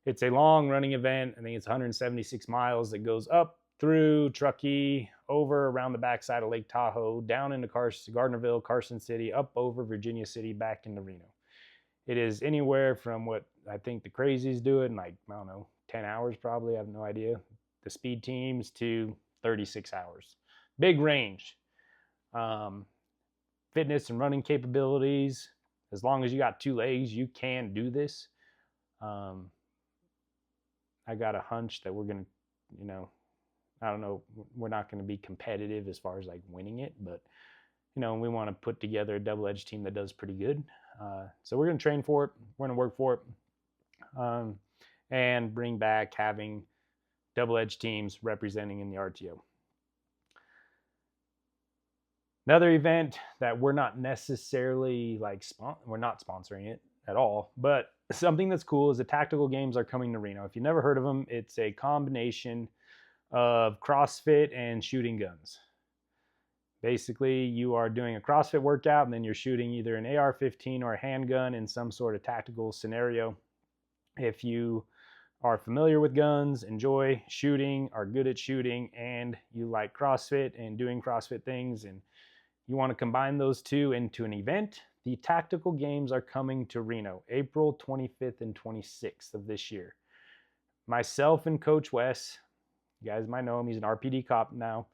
It's a long running event. I think it's 176 miles that goes up through Truckee, over around the backside of Lake Tahoe, down into Gardnerville, Carson City, up over Virginia City, back into Reno. It is anywhere from what I think the crazies do it in 10 hours probably, I have no idea. The speed teams to 36 hours. Big range. Fitness and running capabilities. As long as you got 2 legs, you can do this. I got a hunch that we're going to, I don't know, we're not going to be competitive as far as winning it, but, we want to put together a double-edged team that does pretty good. So we're going to train for it. We're going to work for it. And bring back having double-edged teams representing in the RTO. Another event that we're not necessarily we're not sponsoring it at all, but something that's cool is the Tactical Games are coming to Reno. If you've never heard of them, it's a combination of CrossFit and shooting guns. Basically, you are doing a CrossFit workout and then you're shooting either an AR-15 or a handgun in some sort of tactical scenario. If you are familiar with guns, enjoy shooting, are good at shooting, and you like CrossFit and doing CrossFit things, and you want to combine those 2 into an event, the Tactical Games are coming to Reno, April 25th and 26th of this year. Myself and Coach Wes, you guys might know him, he's an RPD cop now.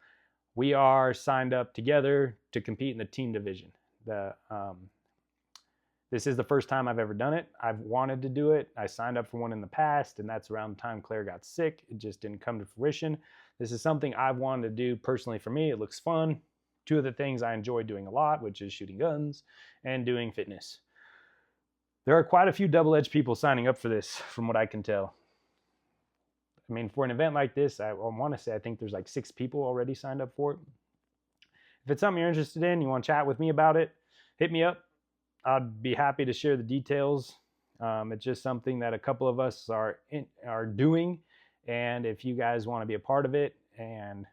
We are signed up together to compete in the team division. This is the first time I've ever done it. I've wanted to do it. I signed up for one in the past, and that's around the time Claire got sick. It just didn't come to fruition. This is something I've wanted to do personally for me. It looks fun. 2 of the things I enjoy doing a lot, which is shooting guns and doing fitness. There are quite a few double-edged people signing up for this, from what I can tell. I mean, for an event like this, I want to say I think there's 6 people already signed up for it. If it's something you're interested in, you want to chat with me about it, hit me up. I'd be happy to share the details. It's just something that a couple of us are doing, and if you guys want to be a part of it and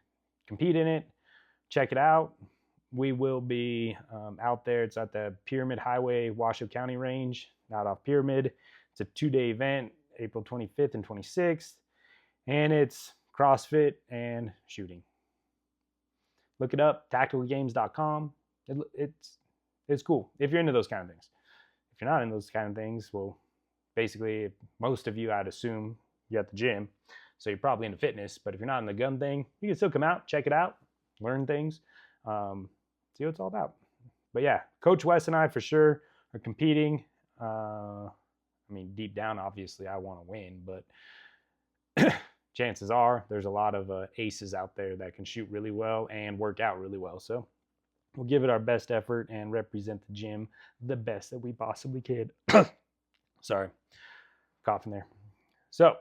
compete in it, check it out. We will be out there. It's at the Pyramid Highway, Washoe County range, not off Pyramid. It's a 2-day event, April 25th and 26th, and it's CrossFit and shooting. Look it up, tacticalgames.com. It's cool if you're into those kind of things. If you're not in those kind of things, well, basically, most of you, I'd assume, you're at the gym. So you're probably into fitness, but if you're not in the gun thing, you can still come out, check it out, learn things, see what it's all about. But yeah, Coach Wes and I for sure are competing. I mean, deep down, obviously, I want to win, but chances are there's a lot of aces out there that can shoot really well and work out really well. So we'll give it our best effort and represent the gym the best that we possibly can. Sorry, coughing there. So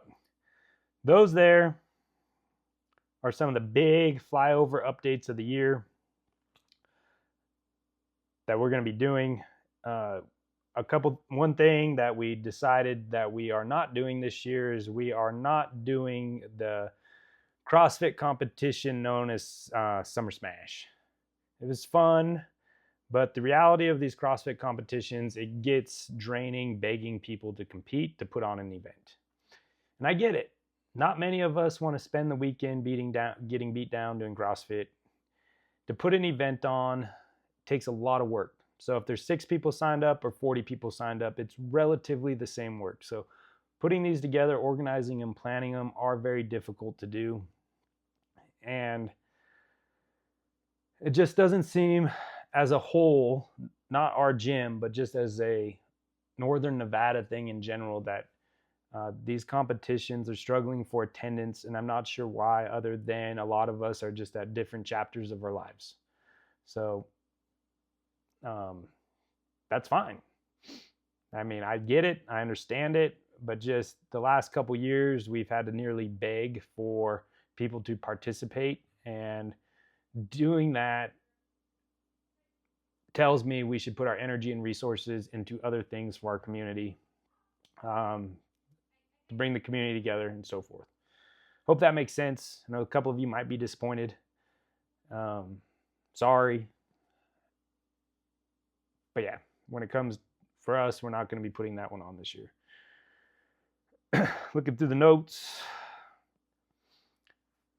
those there are some of the big flyover updates of the year that we're going to be doing. One thing that we decided that we are not doing this year is we are not doing the CrossFit competition known as Summer Smash. It was fun, but the reality of these CrossFit competitions, it gets draining begging people to compete, to put on an event. And I get it. Not many of us want to spend the weekend getting beat down doing CrossFit. To put an event on takes a lot of work. So if there's 6 people signed up or 40 people signed up, it's relatively the same work. So putting these together, organizing them, planning them are very difficult to do. And it just doesn't seem as a whole, not our gym, but just as a Northern Nevada thing in general, that these competitions are struggling for attendance. And I'm not sure why, other than a lot of us are just at different chapters of our lives. So that's fine. I mean, I get it. I understand it. But just the last couple years, we've had to nearly beg for people to participate. And doing that tells me we should put our energy and resources into other things for our community, to bring the community together and so forth. Hope that makes sense. I know a couple of you might be disappointed. Sorry. But yeah, when it comes for us, we're not going to be putting that one on this year. Looking through the notes,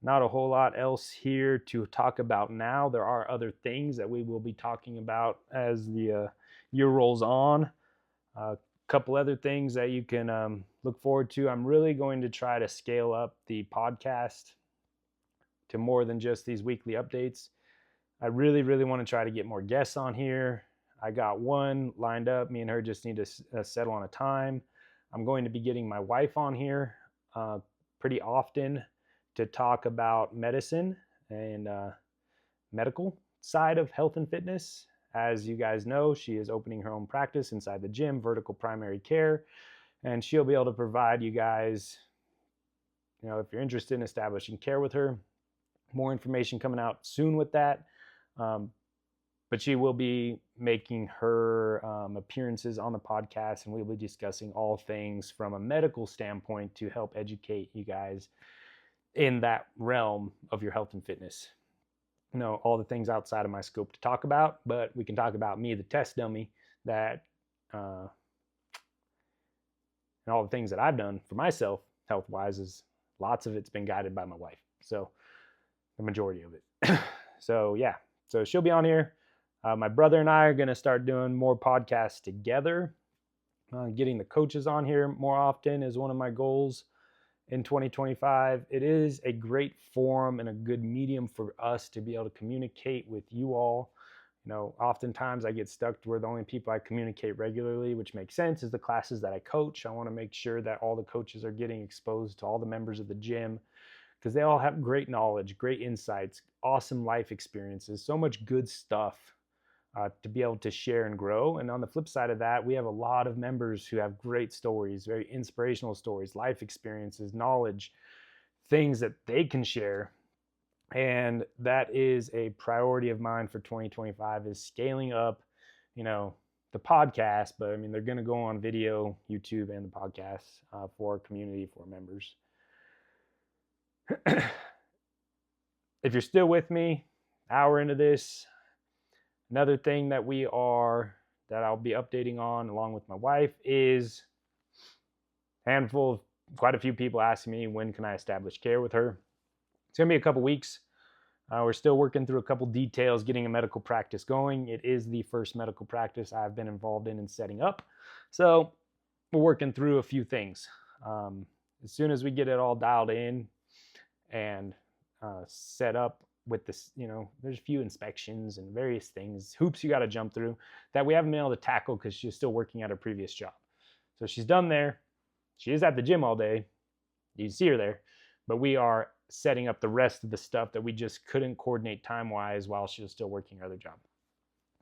not a whole lot else here to talk about now. There are other things that we will be talking about as the year rolls on. A couple other things that you can look forward to. I'm really going to try to scale up the podcast to more than just these weekly updates. I really, really want to try to get more guests on here. I got one lined up. Me and her just need to settle on a time. I'm going to be getting my wife on here pretty often to talk about medicine and medical side of health and fitness. As you guys know, she is opening her own practice inside the gym, Vertical Primary Care, and she'll be able to provide you guys, if you're interested in establishing care with her, more information coming out soon with that. But she will be making her appearances on the podcast, and we'll be discussing all things from a medical standpoint to help educate you guys in that realm of your health and fitness. All the things outside of my scope to talk about, but we can talk about me, the test dummy, that and all the things that I've done for myself health-wise, is lots of it's been guided by my wife. So the majority of it. So yeah, so she'll be on here. My brother and I are going to start doing more podcasts together. Getting the coaches on here more often is one of my goals in 2025. It is a great forum and a good medium for us to be able to communicate with you all. Oftentimes I get stuck to where the only people I communicate regularly, which makes sense, is the classes that I coach. I want to make sure that all the coaches are getting exposed to all the members of the gym, because they all have great knowledge, great insights, awesome life experiences, so much good stuff to be able to share and grow. And on the flip side of that, we have a lot of members who have great stories, very inspirational stories, life experiences, knowledge, things that they can share. And that is a priority of mine for 2025, is scaling up, the podcast. But I mean, they're going to go on video, YouTube, and the podcast for our community, for members. If you're still with me, hour into this, another thing that I'll be updating on along with my wife is quite a few people asking me, when can I establish care with her? It's going to be a couple weeks. We're still working through a couple details, getting a medical practice going. It is the first medical practice I've been involved in setting up. So we're working through a few things. as soon as we get it all dialed in and set up with this, there's a few inspections and various things, hoops you got to jump through that we haven't been able to tackle because she's still working at her previous job. So she's done there. She is at the gym all day. You see her there. But we are setting up the rest of the stuff that we just couldn't coordinate time-wise while she was still working her other job.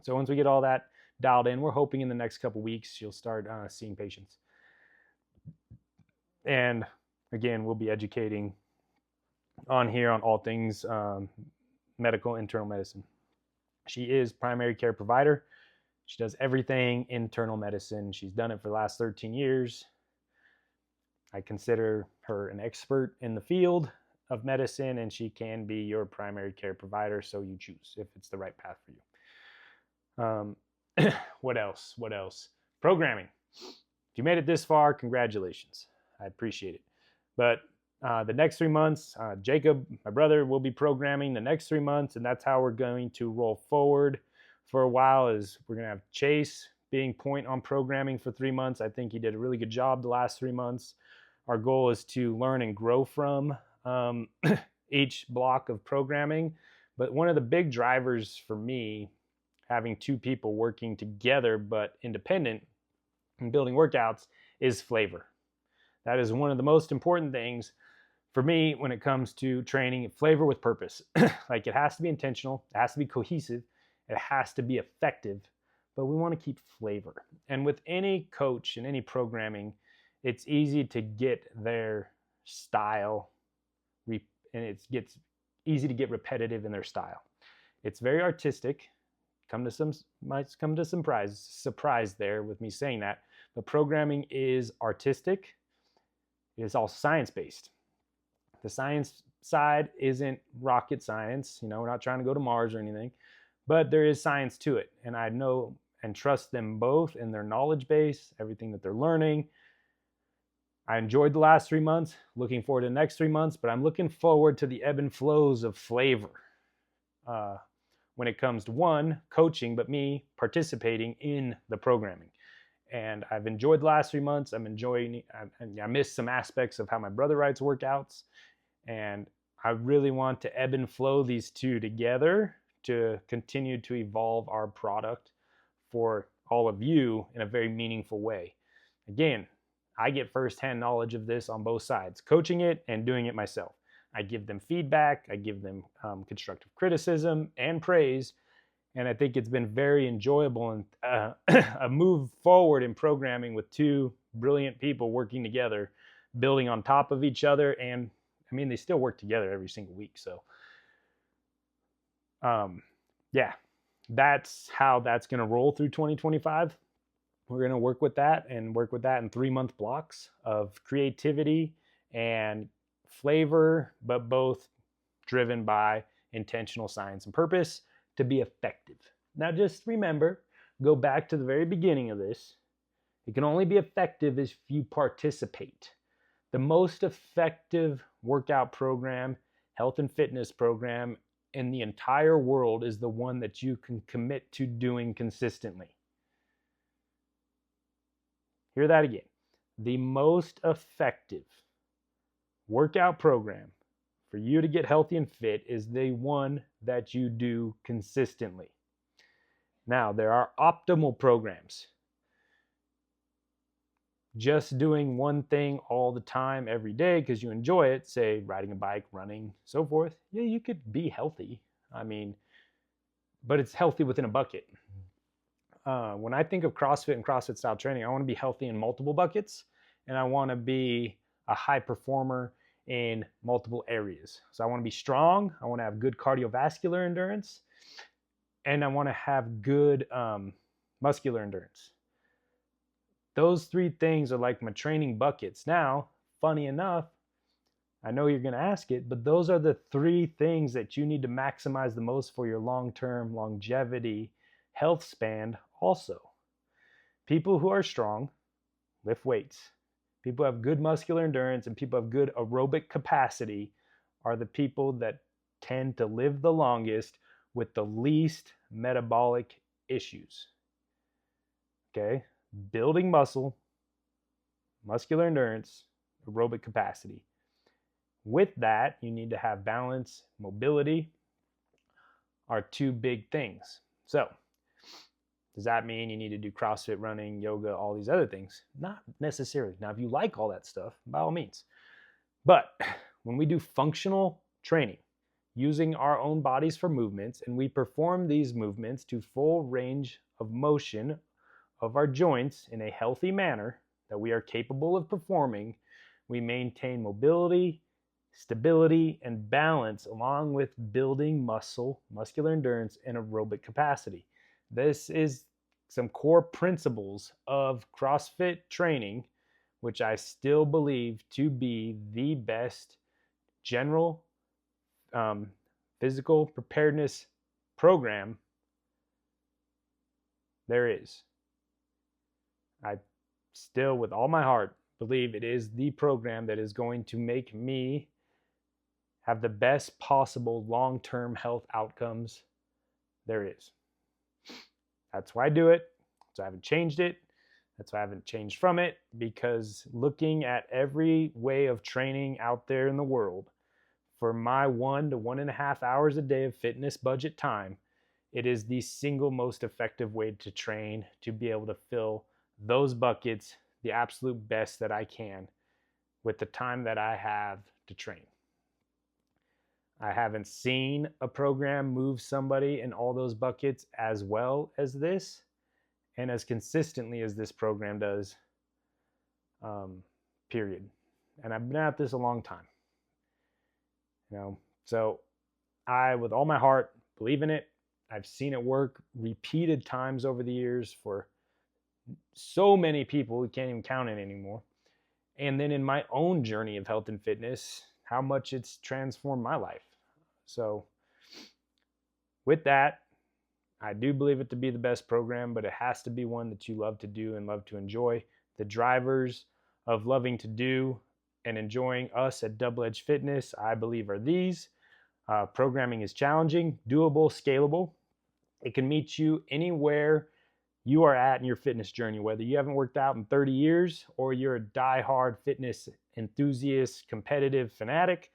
So once we get all that dialed in, we're hoping in the next couple weeks she'll start seeing patients. And again, we'll be educating on here on all things medical internal medicine. She is primary care provider. She does everything internal medicine. She's done it for the last 13 years. I consider her an expert in the field of medicine, and she can be your primary care provider, so you choose if it's the right path for you. What else? Programming. If you made it this far, congratulations. I appreciate it. But the next 3 months, Jacob, my brother, will be programming the next 3 months, and that's how we're going to roll forward for a while. Is we're going to have Chase being point on programming for 3 months. I think he did a really good job the last 3 months. Our goal is to learn and grow from each block of programming. But one of the big drivers for me, having two people working together but independent and building workouts, is flavor. That is one of the most important things for me when it comes to training. Flavor with purpose. Like, it has to be intentional, it has to be cohesive, it has to be effective, but we want to keep flavor. And with any coach and any programming, it's easy to get their style, and it gets easy to get repetitive in their style. It's very artistic. Might come to some surprise there with me saying that, but programming is artistic. It is all science-based. The science side isn't rocket science. We're not trying to go to Mars or anything, but there is science to it. And I know and trust them both in their knowledge base, everything that they're learning. I enjoyed the last 3 months, looking forward to the next 3 months, but I'm looking forward to the ebb and flows of flavor when it comes to one, coaching, but me participating in the programming. And I've enjoyed the last 3 months. I missed some aspects of how my brother writes workouts. And I really want to ebb and flow these two together to continue to evolve our product for all of you in a very meaningful way. Again, I get firsthand knowledge of this on both sides, coaching it and doing it myself. I give them feedback. I give them constructive criticism and praise. And I think it's been very enjoyable and a move forward in programming with two brilliant people working together, building on top of each other. And they still work together every single week. So, that's how that's going to roll through 2025. We're going to work with that in 3-month blocks of creativity and flavor, but both driven by intentional science and purpose to be effective. Now, just remember, go back to the very beginning of this. It can only be effective if you participate. The most effective workout program, health and fitness program in the entire world is the one that you can commit to doing consistently. Hear that again. The most effective workout program for you to get healthy and fit is the one that you do consistently. Now, there are optimal programs. Just doing one thing all the time every day because you enjoy it, say riding a bike, running, so forth, yeah, you could be healthy. But it's healthy within a bucket. When I think of CrossFit and CrossFit style training, I want to be healthy in multiple buckets, and I want to be a high performer in multiple areas. So I want to be strong, I want to have good cardiovascular endurance, and I want to have good muscular endurance. Those three things are like my training buckets. Now, funny enough, I know you're going to ask it, but those are the three things that you need to maximize the most for your long-term longevity health span also. People who are strong lift weights. People who have good muscular endurance and people who have good aerobic capacity are the people that tend to live the longest with the least metabolic issues. Okay? Building muscle, muscular endurance, aerobic capacity. With that, you need to have balance, mobility are two big things. So, does that mean you need to do CrossFit, running, yoga, all these other things? Not necessarily. Now, if you like all that stuff, by all means. But when we do functional training, using our own bodies for movements, and we perform these movements to full range of motion of our joints in a healthy manner that we are capable of performing, we maintain mobility, stability, and balance along with building muscular endurance, and aerobic capacity. This is some core principles of CrossFit training, which I still believe to be the best general physical preparedness program there is. I still, with all my heart, believe it is the program that is going to make me have the best possible long-term health outcomes there is. That's why I do it. So I haven't changed it. That's why I haven't changed from it, because looking at every way of training out there in the world, for my 1 to 1.5 hours a day of fitness budget time, it is the single most effective way to train, to be able to fill those buckets the absolute best that I can with the time that I have to train. I haven't seen a program move somebody in all those buckets as well as this and as consistently as this program does, period. And I've been at this a long time. So I, with all my heart, believe in it. I've seen it work repeated times over the years for so many people, we can't even count it anymore. And then in my own journey of health and fitness, how much it's transformed my life. So with that, I do believe it to be the best program, but it has to be one that you love to do and love to enjoy. The drivers of loving to do and enjoying us at Doubleged Fitness, I believe, are these. Programming is challenging, doable, scalable. It can meet you anywhere you are at in your fitness journey, whether you haven't worked out in 30 years or you're a die-hard fitness enthusiast, competitive fanatic.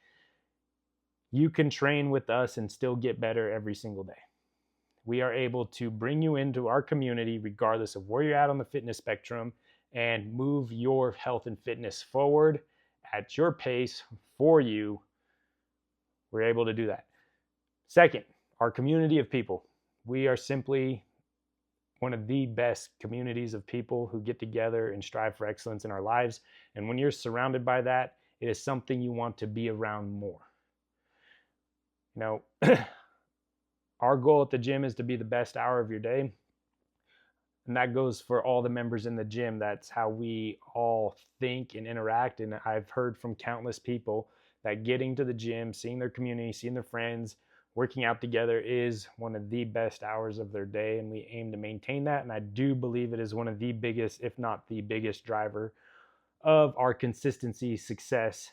You can train with us and still get better every single day. We are able to bring you into our community regardless of where you're at on the fitness spectrum and move your health and fitness forward at your pace for you. We're able to do that. Second, our community of people. We are simply one of the best communities of people who get together and strive for excellence in our lives. And when you're surrounded by that, it is something you want to be around more. Our goal at the gym is to be the best hour of your day. And that goes for all the members in the gym. That's how we all think and interact. And I've heard from countless people that getting to the gym, seeing their community, seeing their friends, working out together is one of the best hours of their day. And we aim to maintain that. And I do believe it is one of the biggest, if not the biggest driver of our consistency success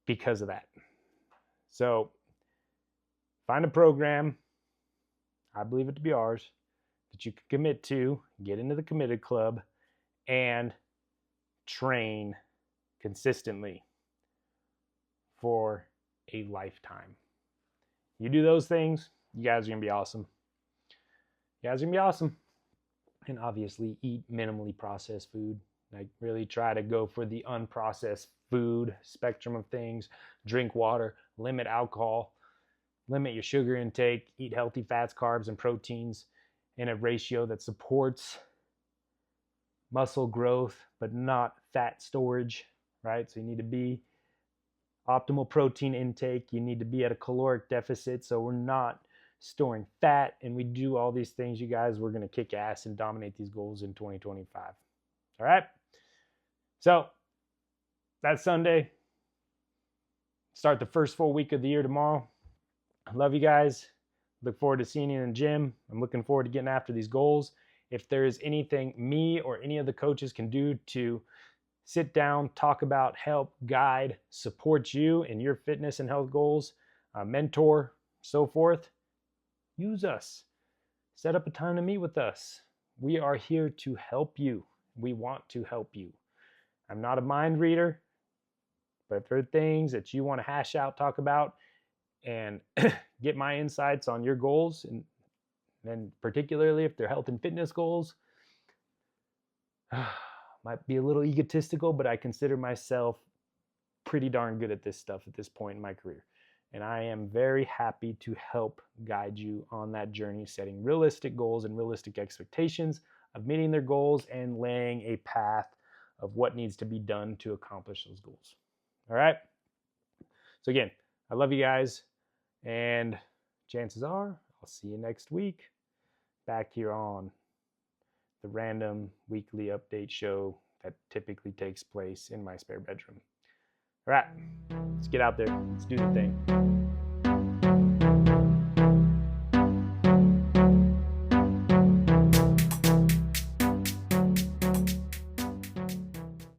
because of that. So find a program, I believe it to be ours, that you can commit to, get into the committed club, and train consistently for a lifetime. You do those things, you guys are going to be awesome. You guys are going to be awesome. And obviously eat minimally processed food. Like really try to go for the unprocessed food spectrum of things. Drink water, limit alcohol, limit your sugar intake, eat healthy fats, carbs, and proteins in a ratio that supports muscle growth, but not fat storage, right? So you need to be optimal protein intake. You need to be at a caloric deficit so we're not storing fat. And we do all these things, you guys, we're going to kick ass and dominate these goals in 2025. All right? So that's Sunday. Start the first full week of the year tomorrow. I love you guys. Look forward to seeing you in the gym. I'm looking forward to getting after these goals. If there is anything me or any of the coaches can do to sit down, talk about, help, guide, support you in your fitness and health goals, mentor, so forth, use us. Set up a time to meet with us. We are here to help you. We want to help you. I'm not a mind reader, but if there are things that you want to hash out, talk about, and get my insights on your goals, and particularly if they're health and fitness goals, might be a little egotistical, but I consider myself pretty darn good at this stuff at this point in my career. And I am very happy to help guide you on that journey, setting realistic goals and realistic expectations of meeting their goals and laying a path of what needs to be done to accomplish those goals. All right. So again, I love you guys, and chances are I'll see you next week back here on the random weekly update show that typically takes place in my spare bedroom. All right, let's get out there. Let's do the thing.